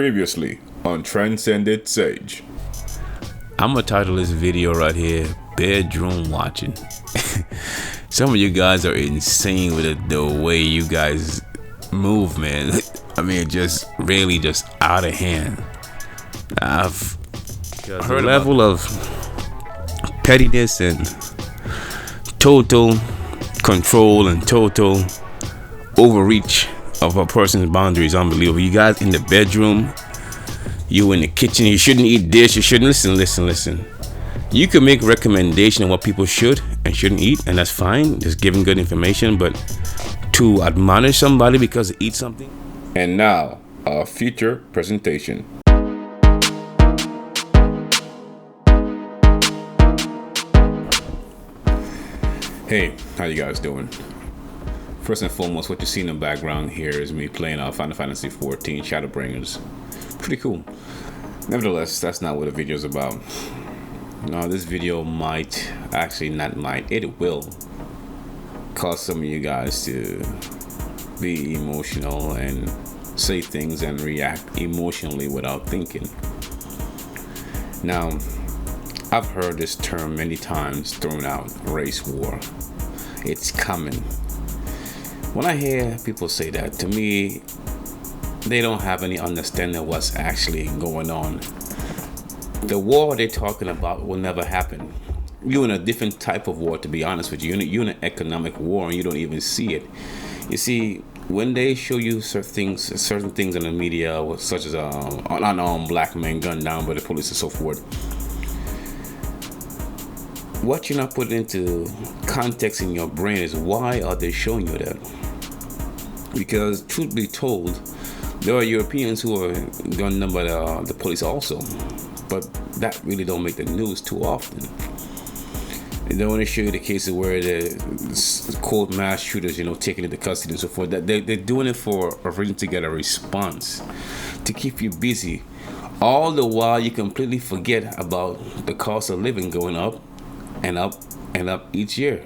Previously on Transcended Sage. I'm gonna title this video right here, Bedroom Watching. Some of you guys are insane with it, the way you guys move, man. I mean, just really just out of hand. I've heard a level of pettiness and total control and total overreach of a person's boundaries. Unbelievable. You guys in the bedroom, you in the kitchen, you shouldn't eat this, you shouldn't listen. You can make recommendation on what people should and shouldn't eat, and that's fine, just giving good information, but to admonish somebody because they eat something. And now, our feature presentation. Hey, how you guys doing? First and foremost, what you see in the background here is me playing Final Fantasy 14 Shadowbringers. Pretty cool. Nevertheless, that's not what the video is about. Now, this video it will cause some of you guys to be emotional and say things and react emotionally without thinking. Now, I've heard this term many times thrown out, race war. It's coming. When I hear people say that, to me, they don't have any understanding of what's actually going on. The war they're talking about will never happen. You're in a different type of war, to be honest with you. You're in an economic war and you don't even see it. You see, when they show you certain things in the media, such as an unarmed black man gunned down by the police and so forth, what you're not putting into context in your brain is why are they showing you that? Because truth be told, there are Europeans who are gunned down by the police also, but that really don't make the news too often. They don't want to show you the cases where the quote mass shooters, taken into custody and so forth. That they're doing it for a reason, to get a response, to keep you busy. All the while you completely forget about the cost of living going up and up and up each year.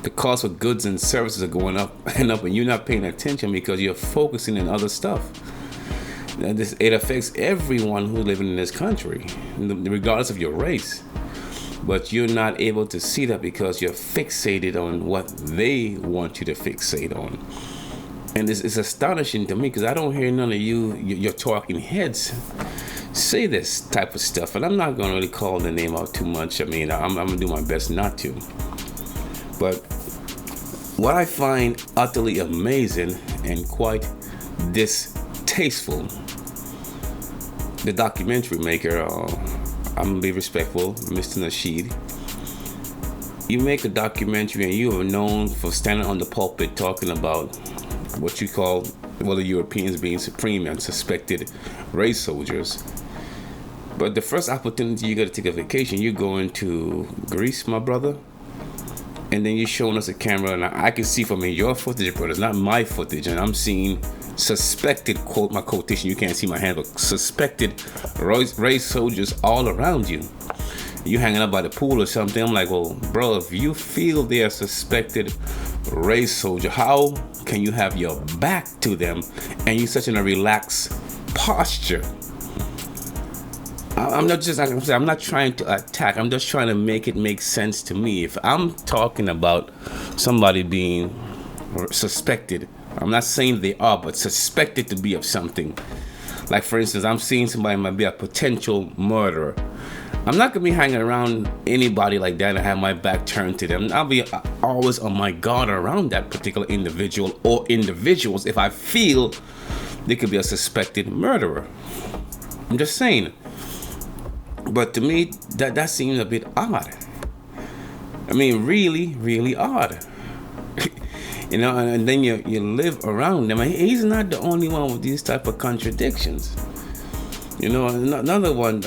The cost of goods and services are going up, and you're not paying attention because you're focusing on other stuff. And it affects everyone who's living in this country, regardless of your race. But you're not able to see that because you're fixated on what they want you to fixate on. And it's astonishing to me because I don't hear none of your talking heads say this type of stuff. And I'm not going to really call the name out too much. I mean, I'm going to do my best not to. But what I find utterly amazing and quite distasteful, the documentary maker, I'm going to be respectful, Mr. Nasheed, you make a documentary and you are known for standing on the pulpit talking about what you call, the Europeans being supreme and suspected race soldiers. But the first opportunity you got to take a vacation, you're going to Greece, my brother. And then you're showing us a camera, and I can see from your footage, brother, it's not my footage, and I'm seeing suspected, quote my quotation, you can't see my hand, but suspected race soldiers all around you. You hanging up by the pool or something. I'm like, well, bro, if you feel they are suspected race soldier, how can you have your back to them and you're such in a relaxed posture? I'm not trying to attack. I'm just trying to make it make sense to me. If I'm talking about somebody being suspected, I'm not saying they are, but suspected to be of something. Like, for instance, I'm seeing somebody might be a potential murderer. I'm not going to be hanging around anybody like that and have my back turned to them. I'll be always on my guard around that particular individual or individuals if I feel they could be a suspected murderer. I'm just saying. But to me, that seems a bit odd. I mean, really, really odd. And then you live around them. He's not the only one with these type of contradictions. Another one,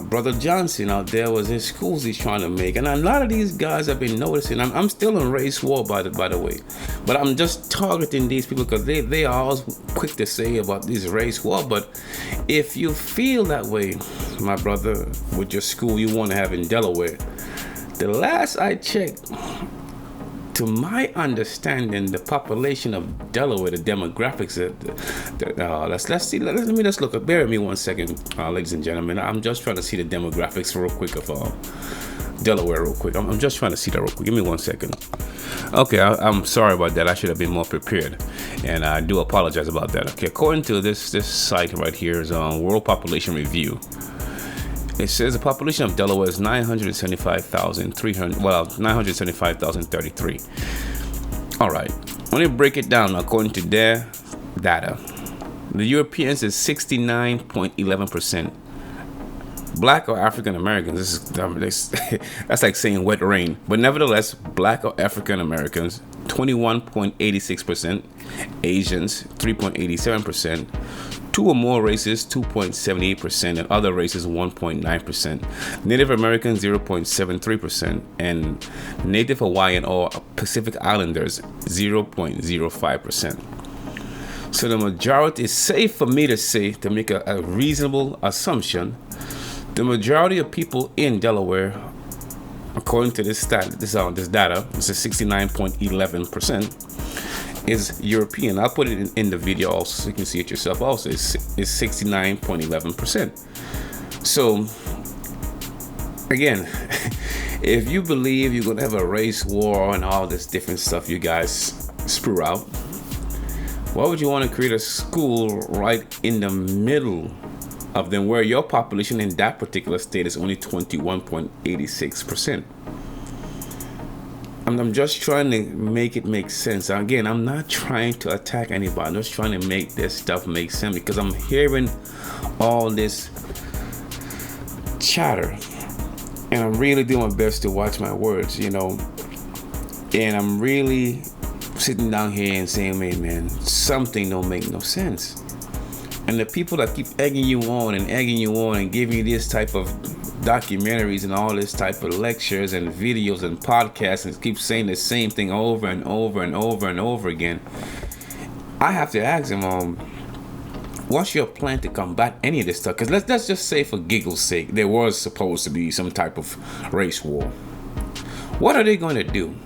Brother Johnson out there, was his schools he's trying to make. And a lot of these guys have been noticing. I'm still in race war, by the way. But I'm just targeting these people because they are always quick to say about this race war. But if you feel that way, my brother, with your school you want to have in Delaware, the last I checked, to my understanding, the population of Delaware, the demographics, let's see. Let me just look up. Bear with me 1 second, ladies and gentlemen. I'm just trying to see the demographics real quick of Delaware real quick. I'm just trying to see that real quick. Give me 1 second. Okay, I'm sorry about that. I should have been more prepared, and I do apologize about that. Okay, according to this site right here is World Population Review. It says the population of Delaware is 975,033. All right, when you break it down according to their data, the Europeans is 69.11%. Black or African Americans, that's like saying wet rain. But nevertheless, Black or African Americans, 21.86%. Asians, 3.87%. Two or more races, 2.78%, and other races, 1.9%. Native Americans, 0.73%, and Native Hawaiian or Pacific Islanders, 0.05%. So the majority, is safe for me to say, to make a reasonable assumption, the majority of people in Delaware, according to this data, this is 69.11%, is European. I'll put it in the video also so you can see it yourself also. It's 69.11%. So, again, if you believe you're going to have a race war and all this different stuff you guys spew out, why would you want to create a school right in the middle of them where your population in that particular state is only 21.86%? I'm just trying to make it make sense. Again, I'm not trying to attack anybody. I'm just trying to make this stuff make sense because I'm hearing all this chatter and I'm really doing my best to watch my words, and I'm really sitting down here and saying, man, something don't make no sense. And the people that keep egging you on and giving you this type of documentaries and all this type of lectures and videos and podcasts and keep saying the same thing over and over and over and over again, I have to ask them, what's your plan to combat any of this stuff? Because let's just say, for giggle's sake, there was supposed to be some type of race war. What are they going to do?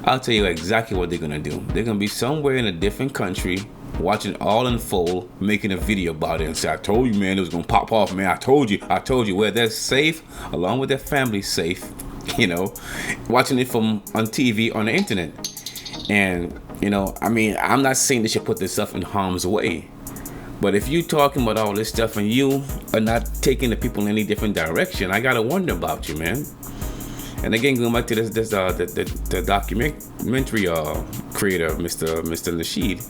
I'll tell you exactly what they're going to do. They're going to be somewhere in a different country, watching it all unfold, making a video about it and say, I told you, man, it was going to pop off, man. I told you, where they're safe, along with their family safe, watching it on TV, on the internet. And, I'm not saying they should put this stuff in harm's way. But if you talking about all this stuff and you are not taking the people in any different direction, I got to wonder about you, man. And again, going back to the documentary creator, Mr. Nasheed,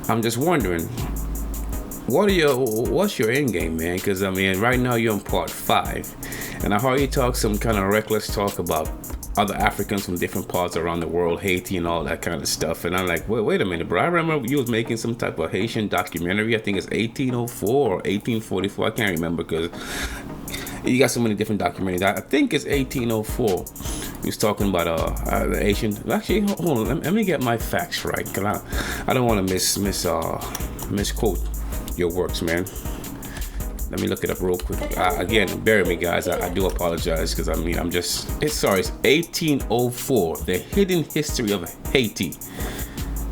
I'm just wondering, what's your end game, man? Because right now you're on part 5, and I heard you talk some kind of reckless talk about other Africans from different parts around the world, Haiti and all that kind of stuff. And I'm like, wait a minute, bro. I remember you was making some type of Haitian documentary. I think it's 1804 or 1844. I can't remember because you got so many different documentaries. I think it's 1804. He was talking about the Asian. Actually, hold on. Let me get my facts right, because I don't want to misquote your works, man. Let me look it up real quick. Again, bear with me, guys. I do apologize because it's 1804. The Hidden History of Haiti.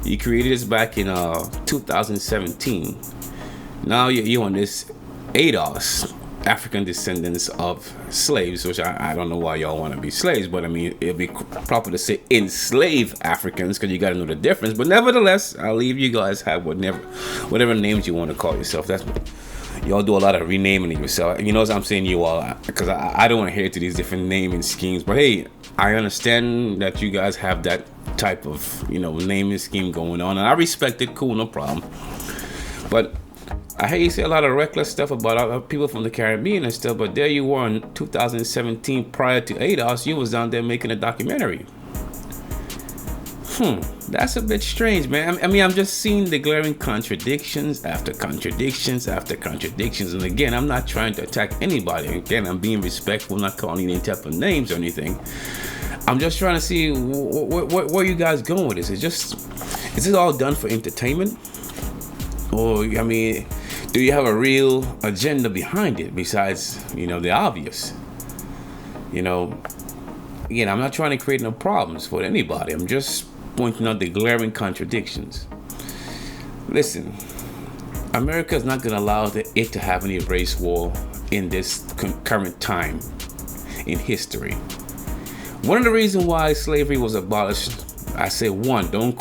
He created this back in 2017. Now you're on this ADOS. African descendants of slaves, which I don't know why y'all want to be slaves, but it'd be proper to say enslaved Africans because you got to know the difference. But nevertheless, I'll leave you guys have whatever names you want to call yourself. That's y'all do a lot of renaming of yourself. You know what I'm saying, you all, because I don't want to hear to these different naming schemes. But hey, I understand that you guys have that type of naming scheme going on, and I respect it. Cool, no problem. But I hear you say a lot of reckless stuff about other people from the Caribbean and stuff, but there you were in 2017, prior to ADOS, you was down there making a documentary. That's a bit strange, man. I'm just seeing the glaring contradictions after contradictions after contradictions. And again, I'm not trying to attack anybody. Again, I'm being respectful, not calling any type of names or anything. I'm just trying to see where you guys going with this. Is this all done for entertainment? Or, do you have a real agenda behind it besides, the obvious? again, I'm not trying to create no problems for anybody. I'm just pointing out the glaring contradictions. Listen, America is not going to allow it to have any race war in this current time in history. One of the reasons why slavery was abolished, I say one, don't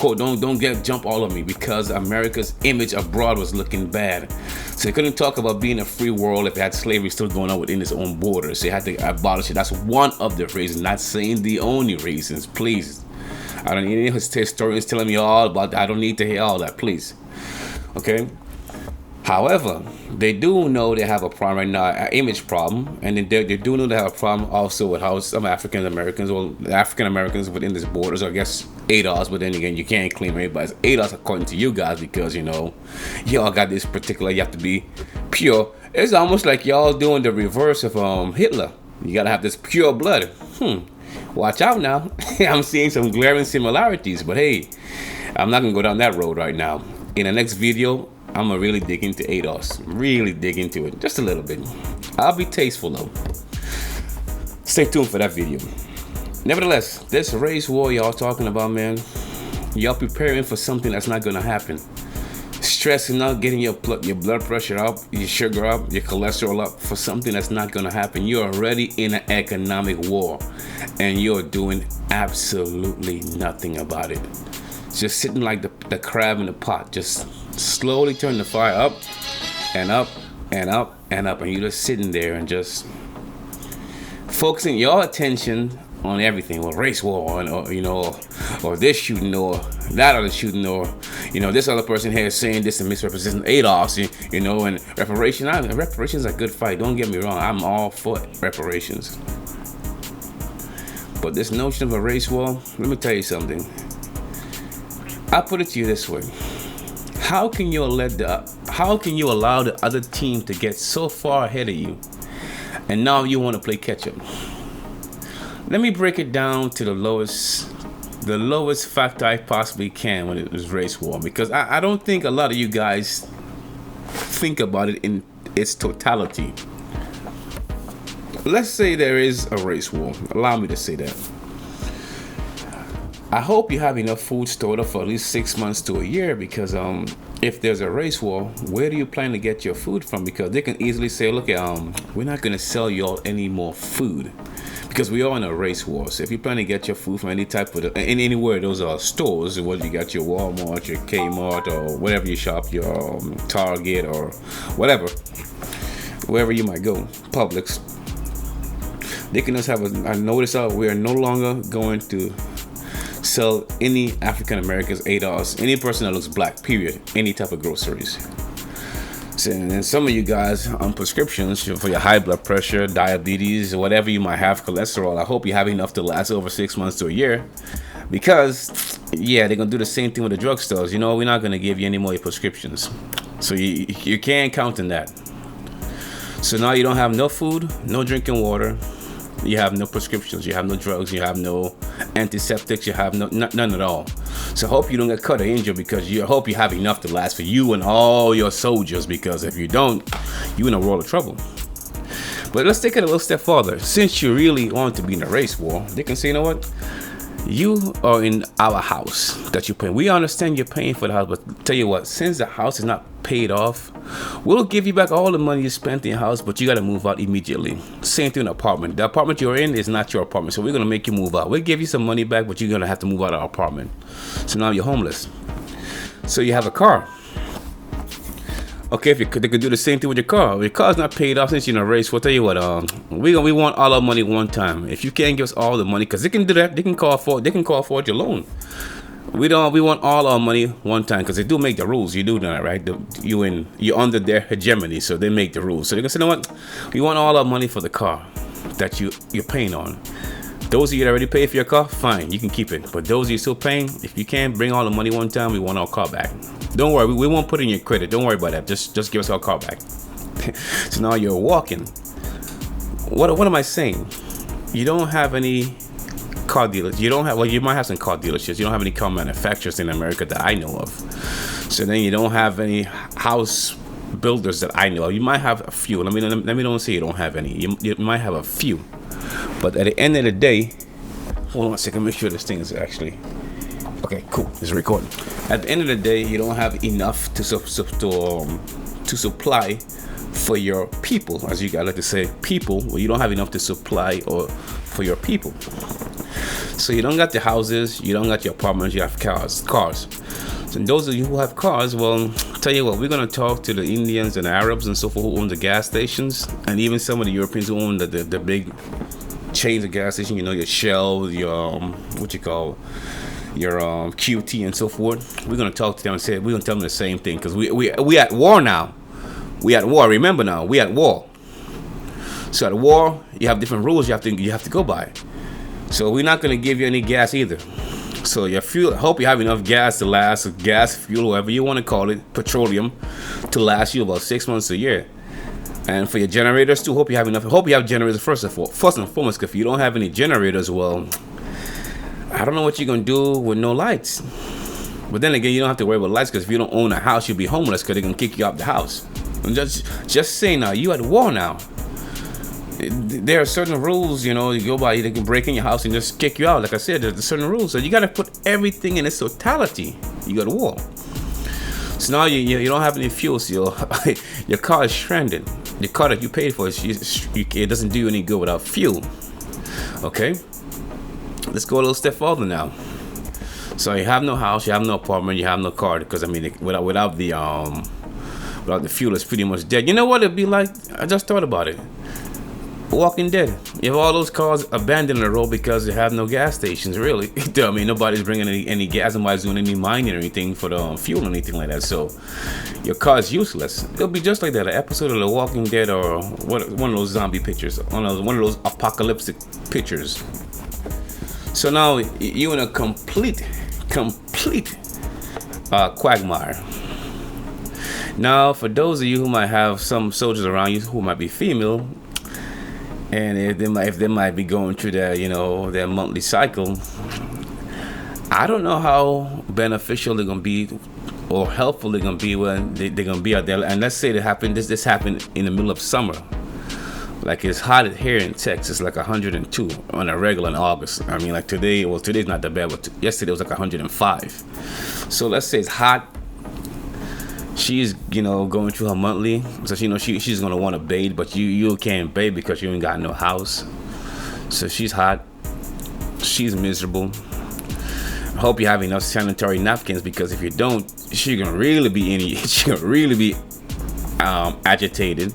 jump all of me, because America's image abroad was looking bad. So they couldn't talk about being a free world if they had slavery still going on within its own borders. They had to abolish it. That's one of the reasons, not saying the only reasons, please. I don't need any historians telling me all about that. I don't need to hear all that, please. Okay? However, they do know they have a problem right now, an image problem, and they do know they have a problem also with how some African Americans within these borders, or I guess ADOS, but then again, you can't claim everybody's ADOS according to you guys, because y'all got this particular, you have to be pure. It's almost like y'all doing the reverse of Hitler. You gotta have this pure blood. Watch out now. I'm seeing some glaring similarities, but hey, I'm not gonna go down that road right now. In the next video, I'm gonna really dig into ADOS. Really dig into it, just a little bit. I'll be tasteful though. Stay tuned for that video. Nevertheless, this race war y'all talking about, man, y'all preparing for something that's not gonna happen. Stressing out, getting your blood pressure up, your sugar up, your cholesterol up for something that's not gonna happen. You're already in an economic war, and you're doing absolutely nothing about it. Just sitting like the crab in the pot, just slowly turn the fire up and up and up and up, and you're just sitting there and just focusing your attention on everything, or race war, or this shooting, or that other shooting, or this other person here saying this and misrepresenting ADOS, and reparations. Reparations are a good fight. Don't get me wrong. I'm all for reparations. But this notion of a race war, let me tell you something. I'll put it to you this way. How can you allow the other team to get so far ahead of you, and now you want to play catch up? Let me break it down to the lowest factor I possibly can when it was race war, because I don't think a lot of you guys think about it in its totality. Let's say there is a race war. Allow me to say that. I hope you have enough food stored up for at least 6 months to a year, because if there's a race war, where do you plan to get your food from? Because they can easily say, look, we're not going to sell you all any more food, because we are in a race war. So if you plan to get your food from any type of anywhere, those are stores, whether you got your Walmart, your Kmart, or whatever you shop, your Target, or whatever, wherever you might go, Publix, they can just have a notice out. We are no longer going to sell any African Americans, ADOS, any person that looks black, period, any type of groceries. So, and some of you guys on prescriptions for your high blood pressure, diabetes, whatever you might have, cholesterol, I hope you have enough to last over 6 months to a year, because they're gonna do the same thing with the drugstores. We're not gonna give you any more prescriptions, so you can't count on that. So now you don't have no food, no drinking water, you have no prescriptions, you have no drugs, you have no antiseptics, you have none at all. So I hope you don't get cut or injured, because I hope you have enough to last for you and all your soldiers, because if you don't, you're in a world of trouble. But let's take it a little step further. Since you really want to be in a race war, they can say, you know what? You are in our house that you're paying. We understand you're paying for the house, but tell you what, since the house is not paid off, we'll give you back all the money you spent in your house, but you got to move out immediately. Same thing in an apartment. The apartment you're in is not your apartment, so we're going to make you move out. We'll give you some money back, but you're going to have to move out of our apartment. So now you're homeless. So you have a car. Okay, they could do the same thing with your car. If your car's not paid off since you're in a race, we'll tell you what, we want all our money one time. If you can't give us all the money, because they can do that, they can call for your loan. We want all our money one time, because they do make the rules. You do that, right? You're under their hegemony, so they make the rules. So they can say, you know what? We want all our money for the car that you're paying on. Those of you that already paid for your car, fine, you can keep it. But those of you still paying, if you can't bring all the money one time, we want our car back. Don't worry, we won't put in your credit. Don't worry about that. Just give us our car back. So now you're walking. What am I saying? You don't have any car dealers. You might have some car dealerships. You don't have any car manufacturers in America that I know of. So then you don't have any house builders that I know of. You might have a few. Let me don't say you don't have any. You might have a few. But at the end of the day, Hold on a second. Make sure this thing is actually okay. Cool. It's recording. At the end of the day, you don't have enough to supply for your people, as you like to say, people. Well, you don't have enough to supply or for your people. So you don't got the houses, you don't got your apartments, you have cars. So those of you who have cars, well, tell you what, we're gonna talk to the Indians and the Arabs and so forth who own the gas stations, and even some of the Europeans who own the big chains of gas stations. You know, your Shell, your your QT and so forth. We're gonna talk to them and say we're gonna tell them the same thing, because we at war now. We at war. Remember now, we at war. So at war, you have different rules you have to go by. So we're not gonna give you any gas either. So your fuel, I hope you have enough gas to last, gas, fuel, whatever you want to call it, petroleum, to last you about 6 months a year. And for your generators too, hope you have enough. Hope you have generators first and foremost. If you don't have any generators, well, I don't know what you're gonna do with no lights. But then again, you don't have to worry about lights, because if you don't own a house, you'll be homeless, because they're gonna kick you out the house. I'm just saying now, you at war now. There are certain rules, you know, you go by, they can break in your house and just kick you out. Like I said, there's certain rules. So you got to put everything in its totality. You got a war. So now you don't have any fuel, so your car is stranded. The car that you paid for, it doesn't do you any good without fuel. Okay? Let's go a little step further now. So you have no house, you have no apartment, you have no car, because I mean, without the fuel, it's pretty much dead. You know what it'd be like? I just thought about it. Walking Dead. You have all those cars abandoned on the road because they have no gas stations, really. I mean, nobody's bringing any gas, nobody's doing any mining or anything for the fuel or anything like that. So your car is useless. It'll be just like that, an episode of The Walking Dead, or one of those zombie pictures, one of those apocalyptic pictures. So now you're in a complete quagmire. Now, for those of you who might have some soldiers around you who might be female, and if they might be going through their monthly cycle, I don't know how beneficial they're gonna be or helpful they're gonna be when they're gonna be out there. And let's say this happened in the middle of summer, like it's hot here in Texas, like 102 on a regular in August. I mean, like today's not that bad, but yesterday was like 105. So let's say it's hot. She's going through her monthly, so she's gonna want to bathe, but you can't bathe because you ain't got no house. So she's hot, she's miserable. I hope you have enough sanitary napkins, because if you don't, she's gonna really be agitated.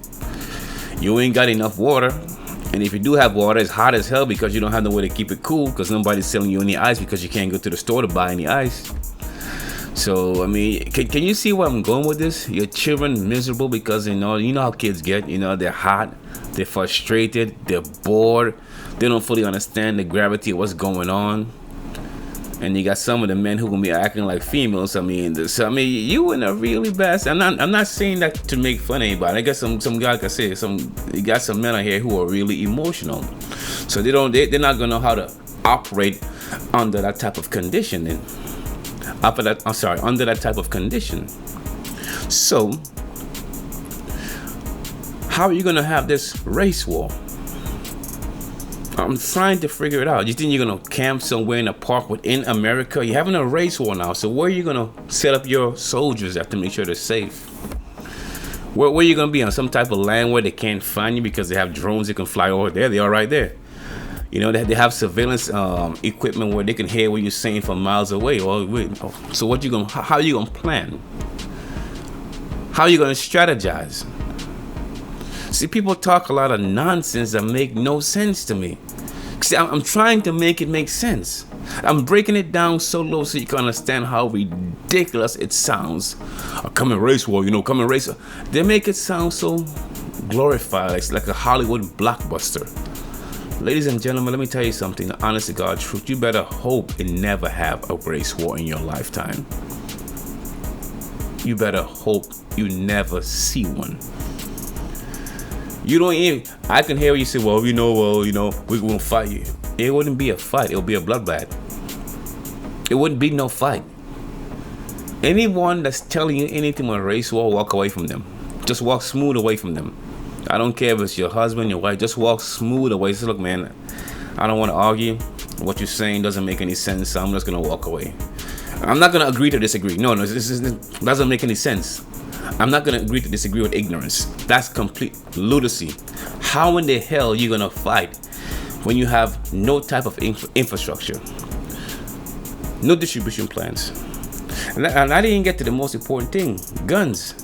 You ain't got enough water, and if you do have water, it's hot as hell because you don't have no way to keep it cool, because nobody's selling you any ice, because you can't go to the store to buy any ice. So I mean, can you see where I'm going with this? Your children miserable because you know how kids get. They're hot, they're frustrated, they're bored, they don't fully understand the gravity of what's going on. And you got some of the men who gonna be acting like females. I mean, you in a really bad. I'm not saying that to make fun of anybody. I guess some guy can say you got some men out here who are really emotional, so they're not gonna know how to operate under that type of conditioning. Under that type of condition. So, how are you gonna have this race war? I'm trying to figure it out. You think you're gonna camp somewhere in a park within America? You're having a race war now. So where are you gonna set up your soldiers at to make sure they're safe? Where are you gonna be, on some type of land where they can't find you because they have drones that can fly over there? They are right there. They have surveillance equipment where they can hear what you're saying from miles away. So how are you gonna plan? How are you gonna strategize? See, people talk a lot of nonsense that make no sense to me. See, I'm trying to make it make sense. I'm breaking it down so low so you can understand how ridiculous it sounds. A coming race war, coming race war. They make it sound so glorified. It's like a Hollywood blockbuster. Ladies and gentlemen, let me tell you something. The honest to God truth. You better hope and never have a race war in your lifetime. You better hope you never see one. You don't even. I can hear you say, we're gonna fight you. It wouldn't be a fight. It would be a bloodbath. It wouldn't be no fight. Anyone that's telling you anything on a race war, walk away from them. Just walk smooth away from them. I don't care if it's your husband, your wife, just walk smooth away. Say, look, man, I don't want to argue. What you're saying doesn't make any sense, so I'm just gonna walk away. I'm not gonna agree to disagree. No, this doesn't make any sense. I'm not gonna agree to disagree with ignorance. That's complete lunacy. How in the hell are you gonna fight when you have no type of infrastructure, no distribution plans? And I didn't get to the most important thing: guns.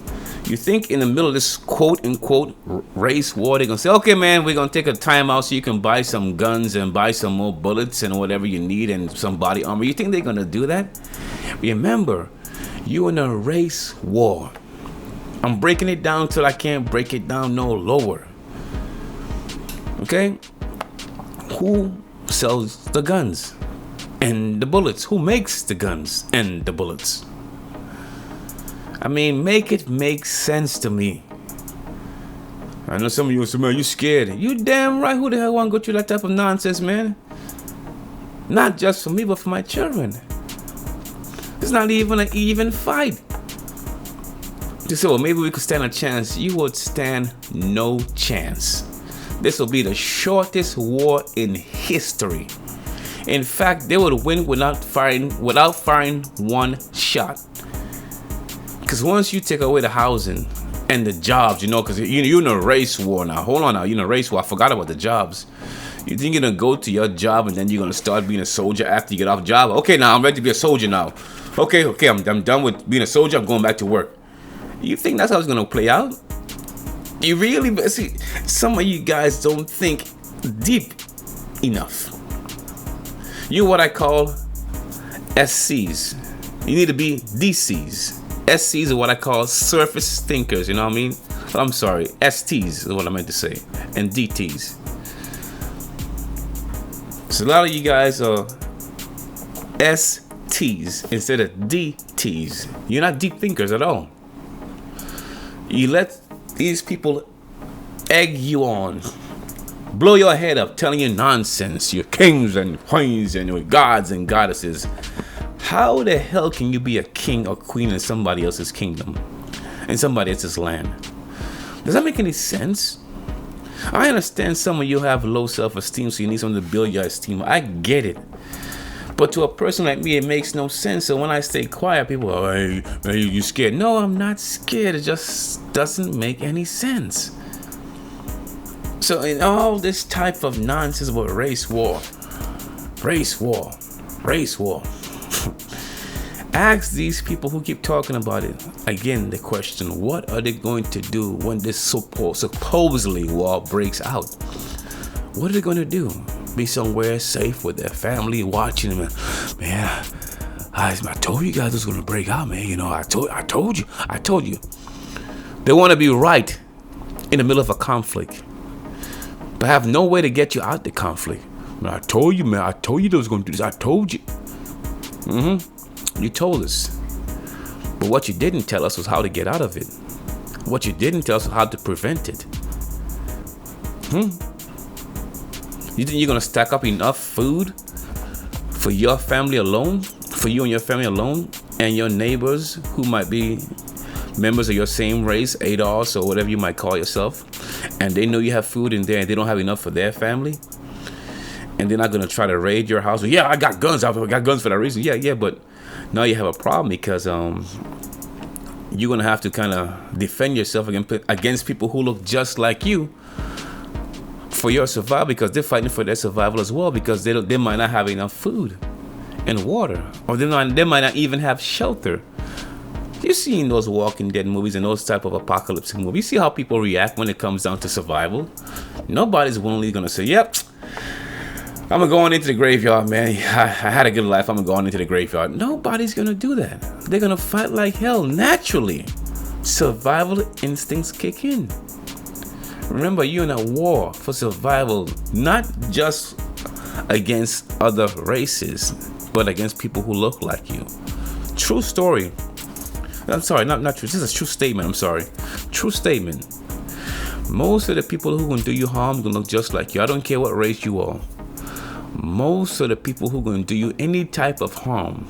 You think in the middle of this quote unquote race war, they're gonna say, okay, man, we're gonna take a timeout so you can buy some guns and buy some more bullets and whatever you need and some body armor? You think they're gonna do that? Remember, you're in a race war. I'm breaking it down till I can't break it down no lower. Okay? Who sells the guns and the bullets? Who makes the guns and the bullets? I mean, make it make sense to me. I know some of you will say, man, you scared. You damn right. Who the hell want to go through that type of nonsense, man? Not just for me, but for my children. It's not even an even fight. You say, well, maybe we could stand a chance. You would stand no chance. This will be the shortest war in history. In fact, they would win without firing one shot. Because once you take away the housing and the jobs, because you're in a race war now. Hold on now, you're in a race war. I forgot about the jobs. You think you're going to go to your job and then you're going to start being a soldier after you get off job? Okay, now I'm ready to be a soldier now. Okay, I'm done with being a soldier. I'm going back to work. You think that's how it's going to play out? You really see, some of you guys don't think deep enough. You're what I call SCs. You need to be DCs. SCs are what I call surface thinkers, you know what I mean? I'm sorry, STs is what I meant to say, and DTs. So a lot of you guys are STs instead of DTs. You're not deep thinkers at all. You let these people egg you on, blow your head up, telling you nonsense. You're kings and queens and you're gods and goddesses. How the hell can you be a king or queen in somebody else's kingdom, in somebody else's land? Does that make any sense? I understand some of you have low self-esteem, so you need someone to build your esteem. I get it. But to a person like me, it makes no sense. So when I stay quiet, people are, hey, you scared? No, I'm not scared. It just doesn't make any sense. So in all this type of nonsense about race war, ask these people who keep talking about it again the question: what are they going to do when this supposedly war breaks out? What are they going to do? Be somewhere safe with their family watching them? Man, I told you guys it was going to break out, man. I told you. They want to be right in the middle of a conflict, but have no way to get you out the conflict. I told you, man. I told you they was going to do this. I told you. You told us. But what you didn't tell us was how to get out of it. What you didn't tell us was how to prevent it. You think you're going to stack up enough food for your family alone? For you and your family alone? And your neighbors who might be members of your same race, ADOS or whatever you might call yourself, and they know you have food in there and they don't have enough for their family? And they're not going to try to raid your house. Yeah, I got guns. I got guns for that reason. Yeah, but now you have a problem because you're going to have to kind of defend yourself against people who look just like you for your survival, because they're fighting for their survival as well, because they might not have enough food and water, or they might not even have shelter. You've seen those Walking Dead movies and those type of apocalyptic movies. You see how people react when it comes down to survival. Nobody's willingly going to say, yep, I'm going to go on into the graveyard, man. I had a good life. I'm going to go on into the graveyard. Nobody's going to do that. They're going to fight like hell naturally. Survival instincts kick in. Remember, you're in a war for survival, not just against other races, but against people who look like you. True story. I'm sorry, not true. This is a true statement. I'm sorry. True statement. Most of the people who going to do you harm going to look just like you. I don't care what race you are. Most of the people who are going to do you any type of harm,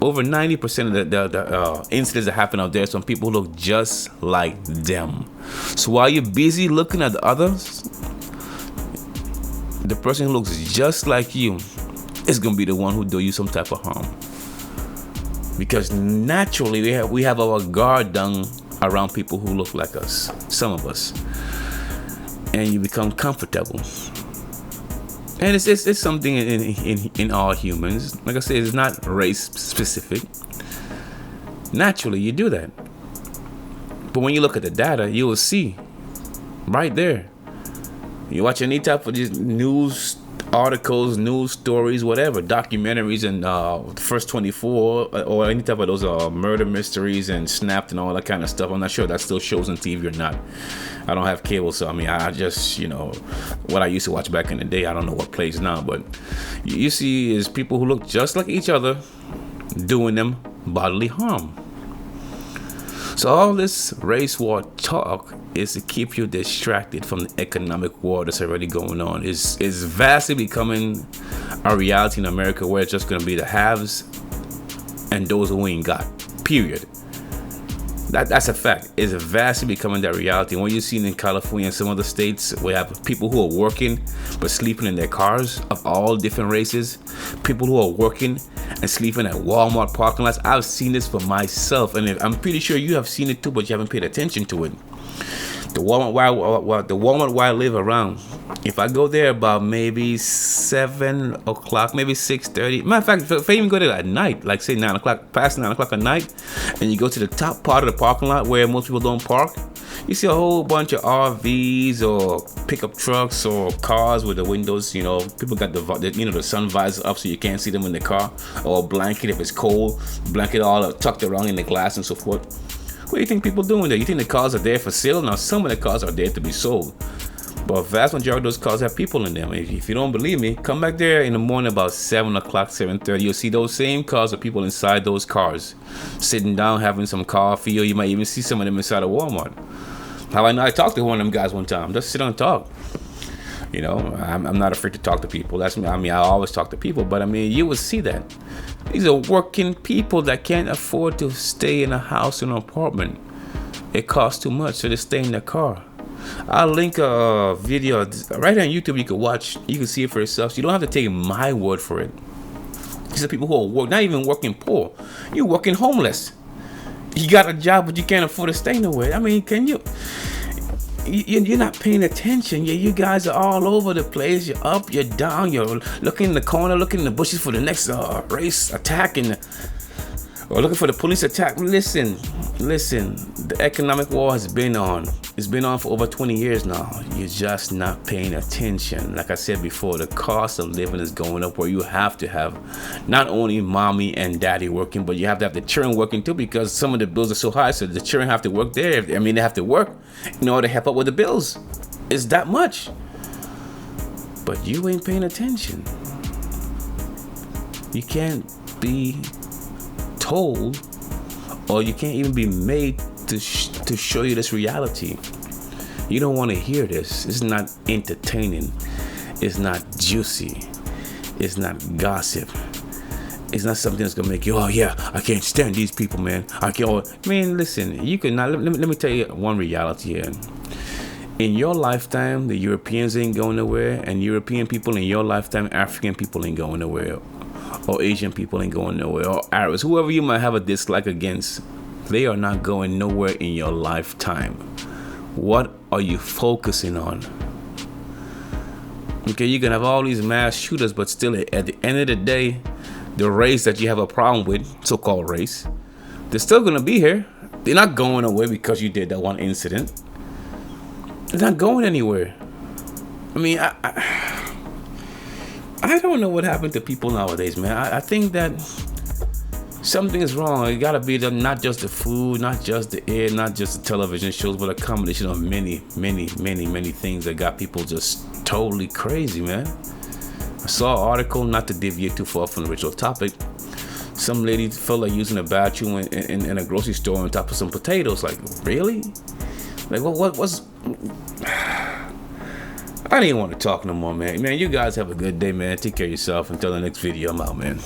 over 90% of the incidents that happen out there, some people who look just like them. So while you're busy looking at the others, the person who looks just like you is gonna be the one who do you some type of harm. Because naturally we have our guard down around people who look like us, some of us, and you become comfortable. And it's something in all humans. Like I said, it's not race specific. Naturally, you do that. But when you look at the data, you will see right there. You watch any type of these news articles, news stories, whatever, documentaries, and the first 24 or any type of those murder mysteries and Snapped and all that kind of stuff. I'm not sure that still shows on TV or not. I don't have cable, so I mean, I just, what I used to watch back in the day, I don't know what plays now, but you see is people who look just like each other doing them bodily harm. So all this race war talk is to keep you distracted from the economic war that's already going on. Is vastly becoming a reality in America, where it's just going to be the haves and those who ain't got. Period. That's a fact. It's vastly becoming that reality. And what you've seen in California and some other states, we have people who are working but sleeping in their cars of all different races. People who are working and sleeping at Walmart parking lots. I've seen this for myself, and I'm pretty sure you have seen it too, but you haven't paid attention to it. The Walmart where I live around, if I go there about maybe 7 o'clock, maybe 6:30. Matter of fact, if I even go there at night, like say 9 o'clock, past 9 o'clock at night, and you go to the top part of the parking lot where most people don't park, you see a whole bunch of RVs or pickup trucks or cars with the windows, people got the sun visor up so you can't see them in the car, or a blanket if it's cold, blanket all tucked around in the glass and so forth. What do you think people doing there? You think the cars are there for sale? Now, some of the cars are there to be sold, but a vast majority of those cars have people in them. If you don't believe me, come back there in the morning about 7 o'clock, 7:30. You'll see those same cars with people inside those cars, sitting down, having some coffee, or you might even see some of them inside of Walmart. How I know? I talked to one of them guys one time. Just sit down and talk. I'm not afraid to talk to people. That's me. I always talk to people, but you will see that. These are working people that can't afford to stay in a house or an apartment. It costs too much, so they stay in their car. I'll link a video right on YouTube. You can watch. You can see it for yourself. You don't have to take my word for it. These are people who are not even working poor. You're working homeless. You got a job, but you can't afford to stay nowhere. Can you? You're not paying attention. You guys are all over the place. You're up, you're down, you're looking in the corner, looking in the bushes for the next race attack, or looking for the police attack. Listen, the economic war has been on. It's been on for over 20 years now. You're just not paying attention. Like I said before, the cost of living is going up, where you have to have not only mommy and daddy working, but you have to have the children working too, because some of the bills are so high, so the children have to work there. They have to work in order to help out with the bills. It's that much. But you ain't paying attention. You can't be told, or you can't even be made to show you this reality. You don't want to hear this. It's not entertaining. It's not juicy. It's not gossip. It's not something that's gonna make you, oh yeah, I can't stand these people, man. I can't. Listen, you can not. Let me tell you one reality here. In your lifetime, the Europeans ain't going nowhere, and European people in your lifetime, African people ain't going nowhere, or Asian people ain't going nowhere, or Arabs, whoever you might have a dislike against, they are not going nowhere in your lifetime. What are you focusing on? Okay, you can have all these mass shooters, but still, at the end of the day, the race that you have a problem with, so-called race, they're still gonna be here. They're not going away because you did that one incident. They're not going anywhere. I don't know what happened to people nowadays, man. I think that something is wrong. It gotta be not just the food, not just the air, not just the television shows, but a combination of many things that got people just totally crazy, man. I saw an article, not to deviate too far from the original topic. Some lady felt like using a bathroom in a grocery store on top of some potatoes. Like, really? Like, what's... I didn't want to talk no more, man. You guys have a good day, man. Take care of yourself. Until the next video, I'm out, man.